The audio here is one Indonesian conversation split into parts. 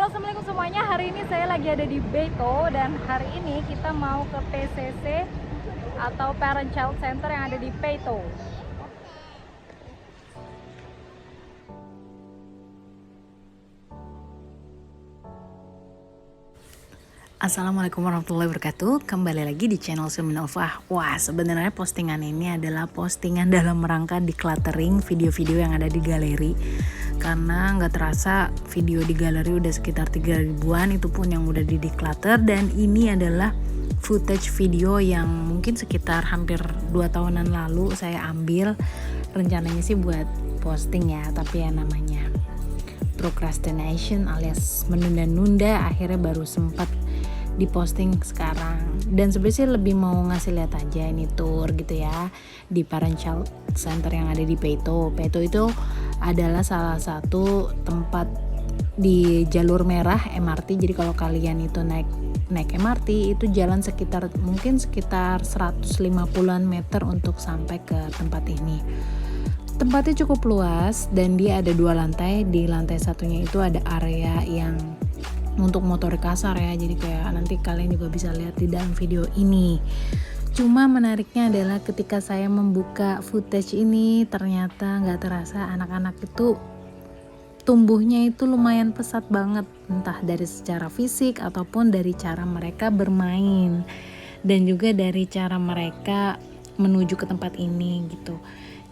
Halo, assalamualaikum semuanya. Hari ini saya lagi ada di Beito dan hari ini kita mau ke PCC atau Parent Child Center yang ada di Beito. Assalamualaikum warahmatullahi wabarakatuh. Kembali lagi di channel Suminova. Wah, sebenarnya postingan ini adalah postingan dalam rangka decluttering video-video yang ada di galeri. Karena nggak terasa video di galeri udah sekitar 3 ribuan, itu pun yang udah di declutter. Dan ini adalah footage video yang mungkin sekitar hampir 2 tahunan lalu saya ambil. Rencananya sih buat posting ya, tapi ya namanya procrastination alias menunda-nunda, akhirnya baru sempat diposting sekarang. Dan sebenarnya sih lebih mau ngasih lihat aja ini tour gitu ya di Parent Child Center yang ada di Beito. Beito itu adalah salah satu tempat di jalur merah MRT. Jadi kalau kalian itu naik MRT itu jalan sekitar 150-an meter untuk sampai ke tempat ini. Tempatnya cukup luas dan dia ada 2 lantai. Di lantai satunya itu ada area yang untuk motor kasar ya, jadi kayak nanti kalian juga bisa lihat di dalam video ini. Cuma menariknya adalah ketika saya membuka footage ini, ternyata nggak terasa anak-anak itu tumbuhnya itu lumayan pesat banget, entah dari secara fisik ataupun dari cara mereka bermain dan juga dari cara mereka menuju ke tempat ini gitu.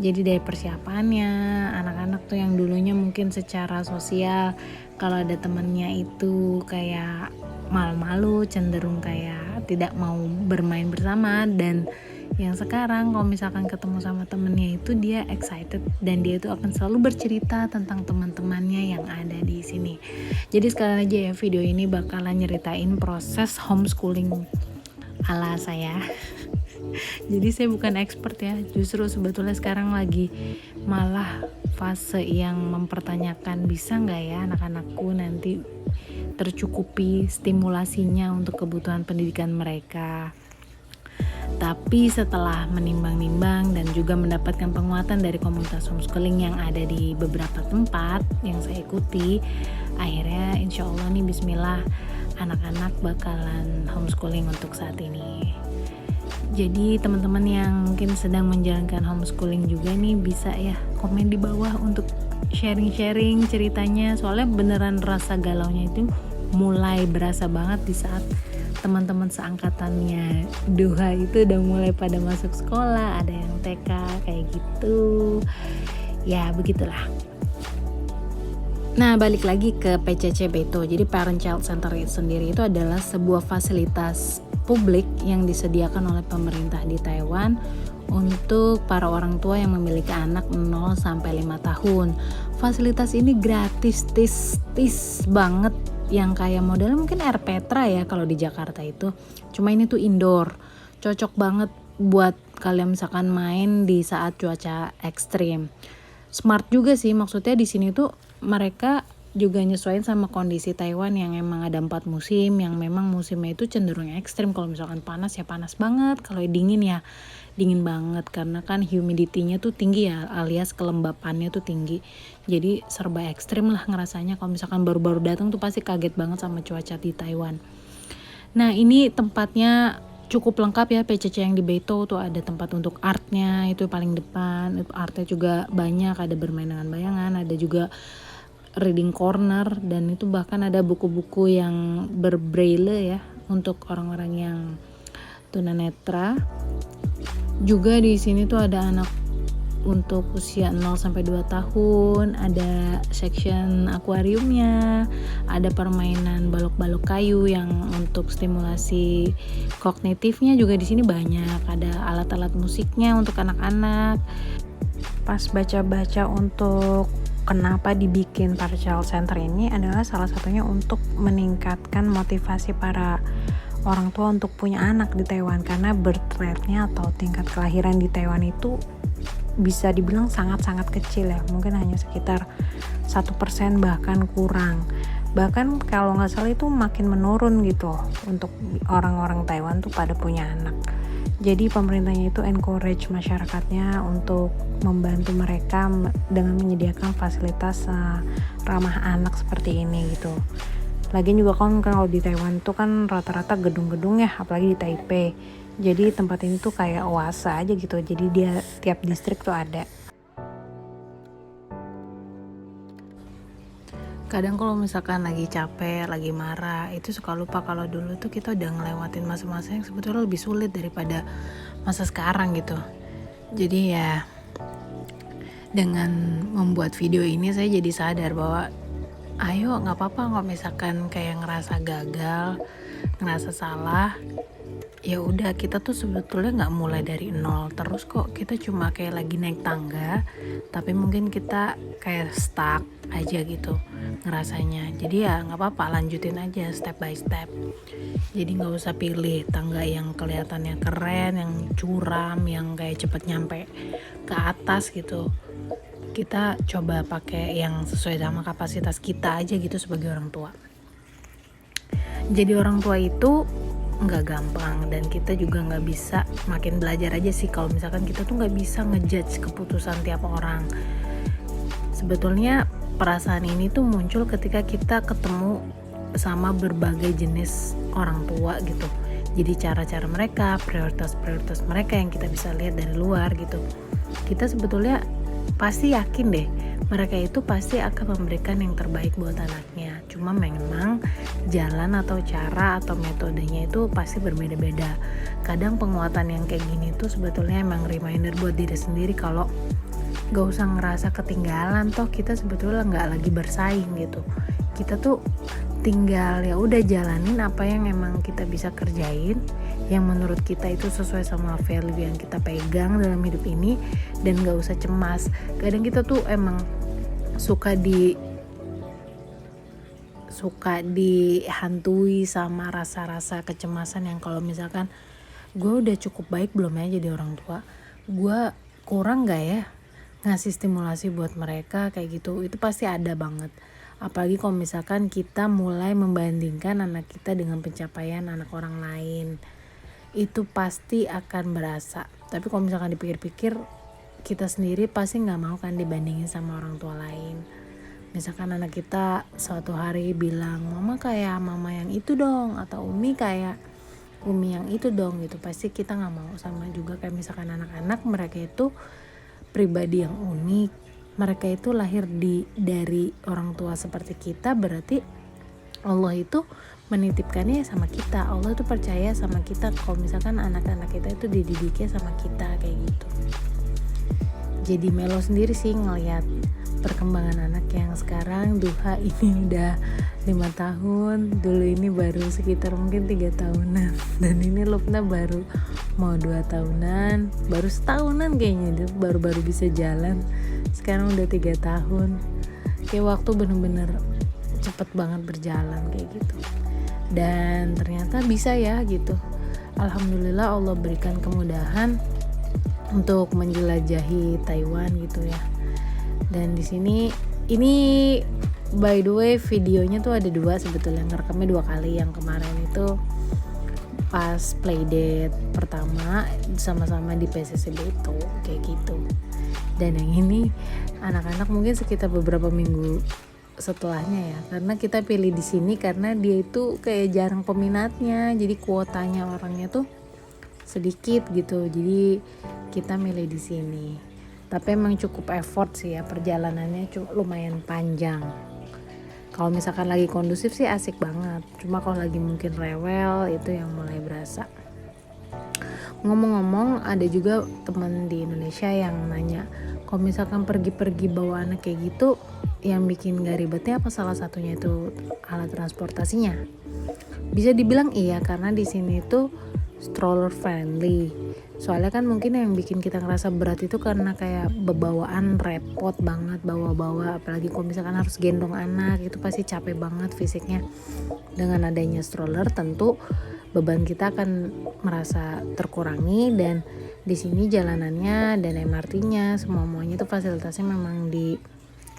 Jadi dari persiapannya, anak-anak tuh yang dulunya mungkin secara sosial kalau ada temennya itu kayak malu-malu, cenderung kayak tidak mau bermain bersama, dan yang sekarang kalau misalkan ketemu sama temennya itu dia excited dan dia itu akan selalu bercerita tentang teman-temannya yang ada di sini. Jadi sekalian aja ya, video ini bakalan nyeritain proses homeschooling ala saya. Jadi saya bukan expert ya, justru sebetulnya sekarang lagi malah fase yang mempertanyakan bisa nggak ya anak-anakku nanti tercukupi stimulasinya untuk kebutuhan pendidikan mereka. Tapi setelah menimbang-nimbang dan juga mendapatkan penguatan dari komunitas homeschooling yang ada di beberapa tempat yang saya ikuti, akhirnya insya Allah nih bismillah anak-anak bakalan homeschooling untuk saat ini. Jadi teman-teman yang mungkin sedang menjalankan homeschooling juga nih bisa ya komen di bawah untuk sharing-sharing ceritanya, soalnya beneran rasa galaunya itu mulai berasa banget di saat teman-teman seangkatannya Duha itu udah mulai pada masuk sekolah, ada yang TK kayak gitu. Ya begitulah. Nah, balik lagi ke PCC Beito. Jadi Parent Child Center sendiri itu adalah sebuah fasilitas publik yang disediakan oleh pemerintah di Taiwan untuk para orang tua yang memiliki anak 0 sampai 5 tahun. Fasilitas ini gratis, tis banget, yang kayak modelnya mungkin Air Petra ya kalau di Jakarta itu. Cuma ini tuh indoor. Cocok banget buat kalian misalkan main di saat cuaca ekstrim. Smart juga sih, maksudnya di sini tuh mereka juga nyesuaiin sama kondisi Taiwan yang emang ada 4 musim, yang memang musimnya itu cenderung ekstrim. Kalau misalkan panas ya panas banget, kalau dingin ya dingin banget, karena kan humidity-nya tuh tinggi ya, alias kelembapannya tuh tinggi. Jadi serba ekstrim lah ngerasanya. Kalau misalkan baru-baru datang tuh pasti kaget banget sama cuaca di Taiwan. Nah, ini tempatnya cukup lengkap ya, PCC yang di Beito tuh ada tempat untuk artnya, itu paling depan. Itu artnya juga banyak, ada bermain dengan bayangan, ada juga reading corner, dan itu bahkan ada buku-buku yang berbraille ya untuk orang-orang yang tunanetra. Juga di sini tuh ada anak untuk usia 0 sampai 2 tahun, ada section akuariumnya, ada permainan balok-balok kayu yang untuk stimulasi kognitifnya juga di sini banyak, ada alat-alat musiknya untuk anak-anak. Pas baca-baca untuk kenapa dibikin Parent Child Center ini adalah salah satunya untuk meningkatkan motivasi para orang tua untuk punya anak di Taiwan, karena birth rate-nya atau tingkat kelahiran di Taiwan itu bisa dibilang sangat-sangat kecil ya, mungkin hanya sekitar 1% bahkan kurang. Bahkan kalau nggak salah itu makin menurun gitu untuk orang-orang Taiwan tuh pada punya anak. Jadi pemerintahnya itu encourage masyarakatnya untuk membantu mereka dengan menyediakan fasilitas ramah anak seperti ini gitu. Lagian juga kan kalau di Taiwan tuh kan rata-rata gedung-gedung ya, apalagi di Taipei. Jadi tempat ini tuh kayak oase aja gitu. Jadi dia tiap distrik tuh ada. Kadang kalau misalkan lagi capek, lagi marah, itu suka lupa kalau dulu tuh kita udah ngelewatin masa-masa yang sebetulnya lebih sulit daripada masa sekarang gitu. Jadi ya dengan membuat video ini saya jadi sadar bahwa ayo gak apa-apa kalau misalkan kayak ngerasa gagal, ngerasa salah, ya udah kita tuh sebetulnya nggak mulai dari nol terus kok, kita cuma kayak lagi naik tangga tapi mungkin kita kayak stuck aja gitu ngerasanya. Jadi ya nggak apa-apa, lanjutin aja step by step. Jadi nggak usah pilih tangga yang kelihatannya keren, yang curam, yang kayak cepet nyampe ke atas gitu. Kita coba pakai yang sesuai sama kapasitas kita aja gitu sebagai orang tua. Jadi orang tua itu nggak gampang, dan kita juga nggak bisa, makin belajar aja sih kalau misalkan kita tuh nggak bisa ngejudge keputusan tiap orang. Sebetulnya perasaan ini tuh muncul ketika kita ketemu sama berbagai jenis orang tua gitu. Jadi cara-cara mereka, prioritas-prioritas mereka yang kita bisa lihat dari luar gitu. Kita sebetulnya pasti yakin deh mereka itu pasti akan memberikan yang terbaik buat anaknya. Cuma memang jalan atau cara atau metodenya itu pasti berbeda-beda. Kadang penguatan yang kayak gini tuh sebetulnya emang reminder buat diri sendiri kalau gak usah ngerasa ketinggalan, toh kita sebetulnya gak lagi bersaing gitu. Kita tuh tinggal ya udah jalanin apa yang emang kita bisa kerjain, yang menurut kita itu sesuai sama value yang kita pegang dalam hidup ini, dan gak usah cemas. Kadang kita tuh emang suka dihantui sama rasa-rasa kecemasan yang kalau misalkan gue udah cukup baik belum ya jadi orang tua, gue kurang gak ya ngasih stimulasi buat mereka kayak gitu. Itu pasti ada banget, apalagi kalau misalkan kita mulai membandingkan anak kita dengan pencapaian anak orang lain, itu pasti akan berasa. Tapi kalau misalkan dipikir-pikir, kita sendiri pasti gak mau kan dibandingin sama orang tua lain. Misalkan anak kita suatu hari bilang, mama kayak mama yang itu dong, atau umi kayak umi yang itu dong gitu, pasti kita gak mau. Sama juga kayak misalkan anak-anak, mereka itu pribadi yang unik, mereka itu lahir dari orang tua seperti kita, berarti Allah itu menitipkannya sama kita. Allah itu percaya sama kita kalau misalkan anak-anak kita itu dididiknya sama kita kayak gitu. Jadi melo sendiri sih ngelihat perkembangan anak yang sekarang. Duha ini udah 5 tahun, dulu ini baru sekitar mungkin 3 tahunan, dan ini Lupna baru mau 2 tahunan, baru setahunan kayaknya dia baru bisa jalan. Sekarang udah 3 tahun. Kayak waktu bener-bener cepet banget berjalan kayak gitu. Dan ternyata bisa ya gitu. Alhamdulillah Allah berikan kemudahan untuk menjelajahi Taiwan gitu ya. Dan di sini ini by the way videonya tuh ada 2 sebetulnya, ngerekamnya 2 kali. Yang kemarin itu pas playdate pertama sama-sama di PCC Beto kayak gitu. Dan yang ini anak-anak mungkin sekitar beberapa minggu setelahnya ya, karena kita pilih di sini karena dia itu kayak jarang peminatnya, jadi kuotanya orangnya tuh sedikit gitu, jadi kita milih di sini. Tapi emang cukup effort sih ya, perjalanannya lumayan panjang. Kalau misalkan lagi kondusif sih asik banget, cuma kalau lagi mungkin rewel itu yang mulai berasa. Ngomong-ngomong, ada juga teman di Indonesia yang nanya, kalau misalkan pergi-pergi bawa anak kayak gitu, yang bikin gak ribetnya apa? Salah satunya itu alat transportasinya. Bisa dibilang iya, karena di sini tuh stroller friendly. Soalnya kan mungkin yang bikin kita ngerasa berat itu karena kayak bebawaan repot banget bawa-bawa, apalagi kalau misalkan harus gendong anak, itu pasti capek banget fisiknya. Dengan adanya stroller tentu beban kita akan merasa terkurangi, dan di sini jalanannya dan MRT-nya semuanya itu fasilitasnya memang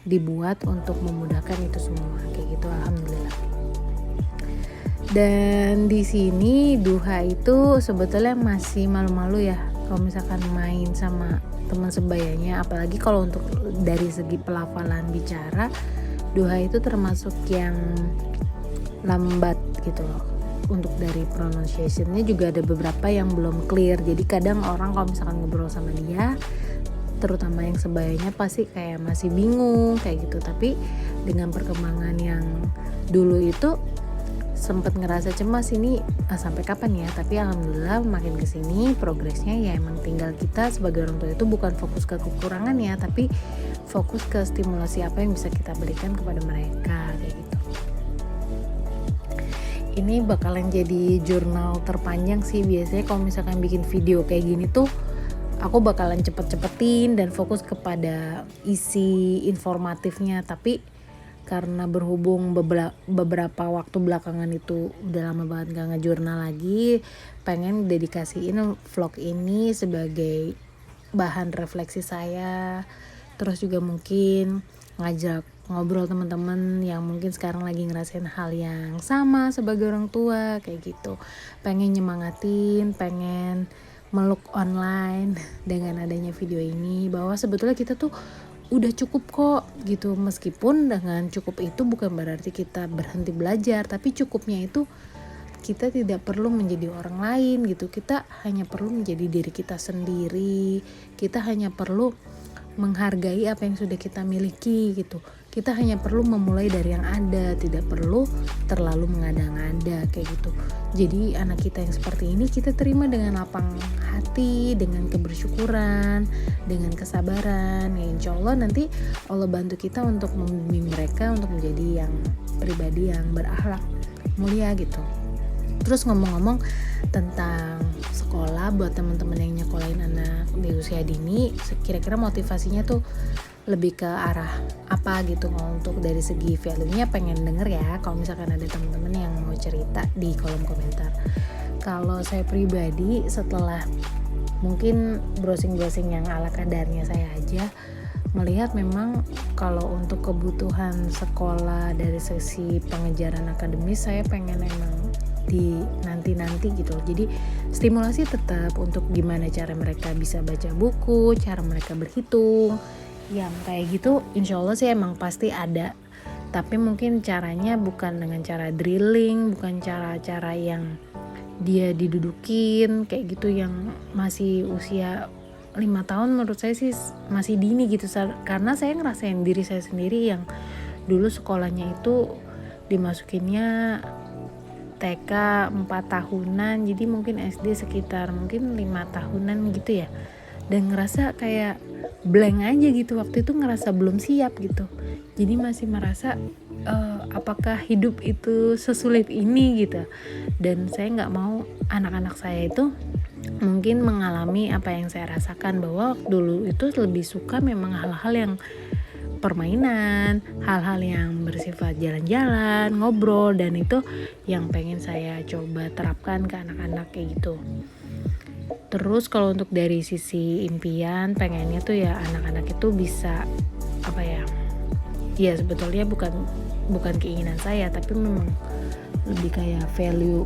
dibuat untuk memudahkan itu semua kayak gitu, alhamdulillah. Dan di sini Duha itu sebetulnya masih malu-malu ya kalau misalkan main sama teman sebayanya, apalagi kalau untuk dari segi pelafalan bicara, Duha itu termasuk yang lambat gitu loh. Untuk dari pronunciation-nya juga ada beberapa yang belum clear. Jadi kadang orang kalau misalkan ngobrol sama dia, terutama yang sebayanya pasti kayak masih bingung kayak gitu. Tapi dengan perkembangan yang dulu itu sempat ngerasa cemas ini sampai kapan ya, tapi alhamdulillah makin kesini progresnya ya emang tinggal kita sebagai orang tua itu bukan fokus ke kekurangan ya, tapi fokus ke stimulasi apa yang bisa kita berikan kepada mereka kayak gitu. Ini bakalan jadi jurnal terpanjang sih. Biasanya kalau misalkan bikin video kayak gini tuh aku bakalan cepet-cepetin dan fokus kepada isi informatifnya, tapi karena berhubung beberapa waktu belakangan itu udah lama banget gak ngejurnal lagi, pengen dedikasiin vlog ini sebagai bahan refleksi saya, terus juga mungkin ngajak ngobrol teman-teman yang mungkin sekarang lagi ngerasain hal yang sama sebagai orang tua kayak gitu. Pengen nyemangatin, pengen meluk online dengan adanya video ini, bahwa sebetulnya kita tuh udah cukup kok gitu. Meskipun dengan cukup itu bukan berarti kita berhenti belajar, tapi cukupnya itu kita tidak perlu menjadi orang lain gitu. Kita hanya perlu menjadi diri kita sendiri. Kita hanya perlu menghargai apa yang sudah kita miliki gitu. Kita hanya perlu memulai dari yang ada, tidak perlu terlalu mengada-ngada kayak gitu. Jadi anak kita yang seperti ini kita terima dengan lapang hati, dengan kebersyukuran, dengan kesabaran. Ya insya Allah nanti Allah bantu kita untuk membimbing mereka untuk menjadi yang pribadi yang berakhlak mulia gitu. Terus ngomong-ngomong tentang sekolah, buat teman-teman yang nyekolahin anak di usia dini, kira-kira motivasinya tuh lebih ke arah apa gitu. Untuk dari segi value-nya pengen denger ya, kalau misalkan ada teman-teman yang mau cerita di kolom komentar. Kalau saya pribadi setelah mungkin browsing-browsing yang ala kadarnya saya aja, melihat memang kalau untuk kebutuhan sekolah dari sisi pengejaran akademis, saya pengen emang di nanti gitu. Jadi stimulasi tetap untuk gimana cara mereka bisa baca buku, cara mereka berhitung, yang kayak gitu insya Allah sih emang pasti ada. Tapi mungkin caranya bukan dengan cara drilling, bukan cara-cara yang dia didudukin kayak gitu, yang masih usia 5 tahun menurut saya sih masih dini gitu. Karena saya ngerasain diri saya sendiri yang dulu sekolahnya itu dimasukinnya TK 4 tahunan, jadi mungkin SD sekitar mungkin 5 tahunan gitu ya. Dan ngerasa kayak blank aja gitu, waktu itu ngerasa belum siap gitu. Jadi masih merasa apakah hidup itu sesulit ini gitu. Dan saya gak mau anak-anak saya itu mungkin mengalami apa yang saya rasakan, bahwa dulu itu lebih suka memang hal-hal yang permainan, hal-hal yang bersifat jalan-jalan, ngobrol, dan itu yang pengen saya coba terapkan ke anak-anak kayak gitu. Terus kalau untuk dari sisi impian, pengennya tuh ya anak-anak itu bisa apa ya? Ya sebetulnya bukan keinginan saya, tapi memang lebih kayak value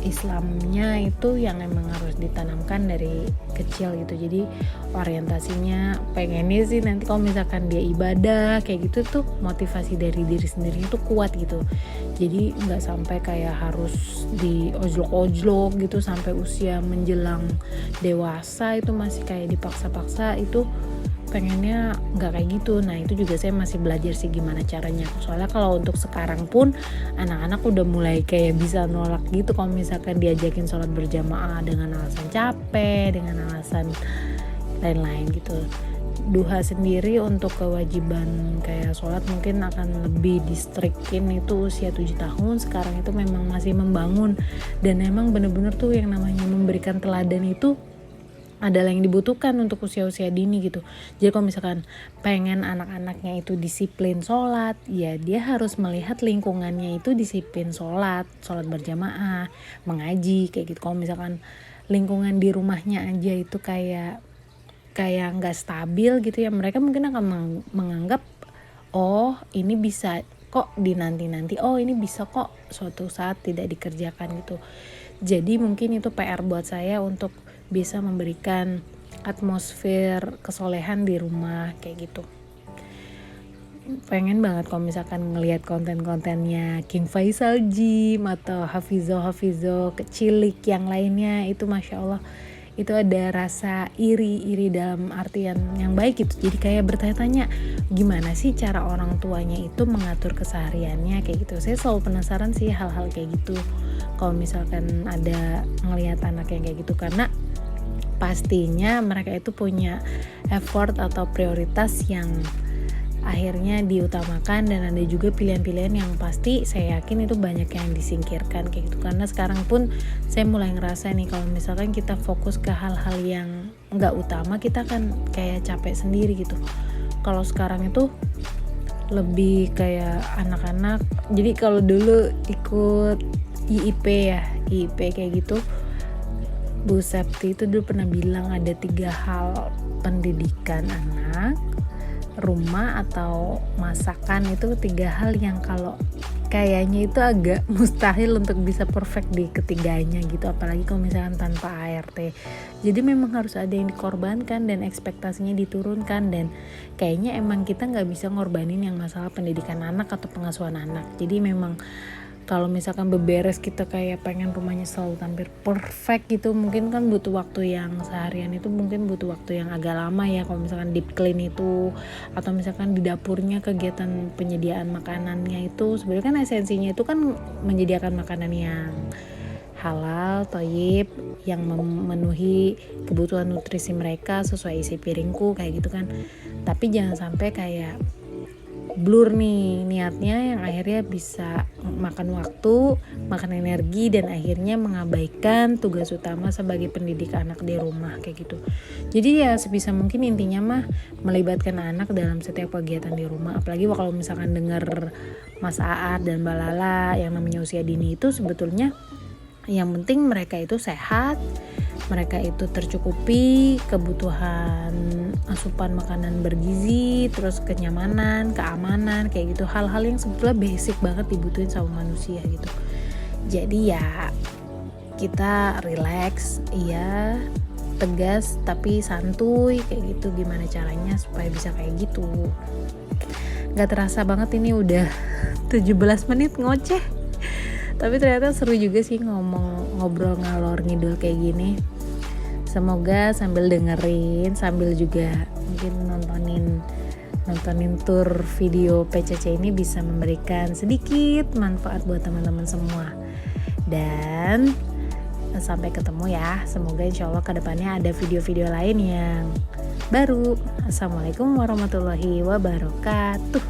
Islamnya itu yang emang harus ditanamkan dari kecil gitu. Jadi orientasinya pengennya sih nanti kalau misalkan dia ibadah kayak gitu tuh motivasi dari diri sendiri itu kuat gitu. Jadi nggak sampai kayak harus di ojlok-ojlok gitu sampai usia menjelang dewasa itu masih kayak dipaksa-paksa. Itu pengennya nggak kayak gitu. Nah itu juga saya masih belajar sih gimana caranya. Soalnya kalau untuk sekarang pun anak-anak udah mulai kayak bisa nolak gitu kalau misalkan diajakin sholat berjamaah dengan alasan capek, dengan alasan lain-lain gitu. Duha sendiri untuk kewajiban kayak sholat mungkin akan lebih distrikin itu usia 7 tahun. Sekarang itu memang masih membangun, dan emang bener-bener tuh yang namanya memberikan teladan itu adalah yang dibutuhkan untuk usia-usia dini gitu. Jadi kalau misalkan pengen anak-anaknya itu disiplin sholat, ya dia harus melihat lingkungannya itu disiplin sholat berjamaah, mengaji kayak gitu. Kalau misalkan lingkungan di rumahnya aja itu kayak nggak stabil gitu ya, mereka mungkin akan menganggap oh ini bisa kok di nanti, oh ini bisa kok suatu saat tidak dikerjakan gitu. Jadi mungkin itu PR buat saya untuk bisa memberikan atmosfer kesolehan di rumah kayak gitu. pengen banget kalau misalkan ngelihat konten-kontennya King Faisal Gym atau Hafizo Kecilik yang lainnya, itu Masya Allah itu ada rasa iri dalam artian yang baik gitu. Jadi kayak bertanya-tanya gimana sih cara orang tuanya itu mengatur kesehariannya kayak gitu. Saya selalu penasaran sih hal-hal kayak gitu kalau misalkan ada ngelihat anak yang kayak gitu, karena pastinya mereka itu punya effort atau prioritas yang akhirnya diutamakan, dan ada juga pilihan-pilihan yang pasti saya yakin itu banyak yang disingkirkan kayak gitu. Karena sekarang pun saya mulai ngerasa nih kalau misalkan kita fokus ke hal-hal yang nggak utama, kita kan kayak capek sendiri gitu. Kalau sekarang itu lebih kayak anak-anak, jadi kalau dulu ikut IIP kayak gitu, Bu Septi itu dulu pernah bilang ada 3 hal pendidikan anak, rumah atau masakan. Itu 3 hal yang kalau kayaknya itu agak mustahil untuk bisa perfect di ketiganya gitu, apalagi kalau misalkan tanpa ART. Jadi memang harus ada yang dikorbankan dan ekspektasinya diturunkan, dan kayaknya emang kita nggak bisa ngorbanin yang masalah pendidikan anak atau pengasuhan anak. Jadi memang kalau misalkan beberes kita kayak pengen rumahnya selalu tampil perfect gitu, mungkin kan butuh waktu yang seharian itu mungkin butuh waktu yang agak lama ya. Kalau misalkan deep clean itu, atau misalkan di dapurnya kegiatan penyediaan makanannya itu sebenarnya kan esensinya itu kan menyediakan makanan yang halal, thayyib, yang memenuhi kebutuhan nutrisi mereka sesuai isi piringku kayak gitu kan. Tapi jangan sampai kayak blur nih niatnya, yang akhirnya bisa makan waktu, makan energi, dan akhirnya mengabaikan tugas utama sebagai pendidik anak di rumah kayak gitu. Jadi ya sebisa mungkin intinya mah melibatkan anak dalam setiap kegiatan di rumah. Apalagi kalau misalkan dengar Mas Aat dan Mbak Lala yang namanya usia dini, itu sebetulnya yang penting mereka itu sehat, mereka itu tercukupi kebutuhan asupan makanan bergizi, terus kenyamanan, keamanan kayak gitu, hal-hal yang sebetulnya basic banget dibutuhin sama manusia gitu. Jadi ya kita relax, iya, tegas tapi santuy kayak gitu. Gimana caranya supaya bisa kayak gitu? Gak terasa banget ini udah 17 menit ngoceh. Tapi ternyata seru juga sih ngobrol ngalor ngidul kayak gini. Semoga sambil dengerin, sambil juga mungkin nontonin tour video PCC ini bisa memberikan sedikit manfaat buat teman-teman semua. Dan sampai ketemu ya. Semoga insya Allah kedepannya ada video-video lain yang baru. Assalamualaikum warahmatullahi wabarakatuh.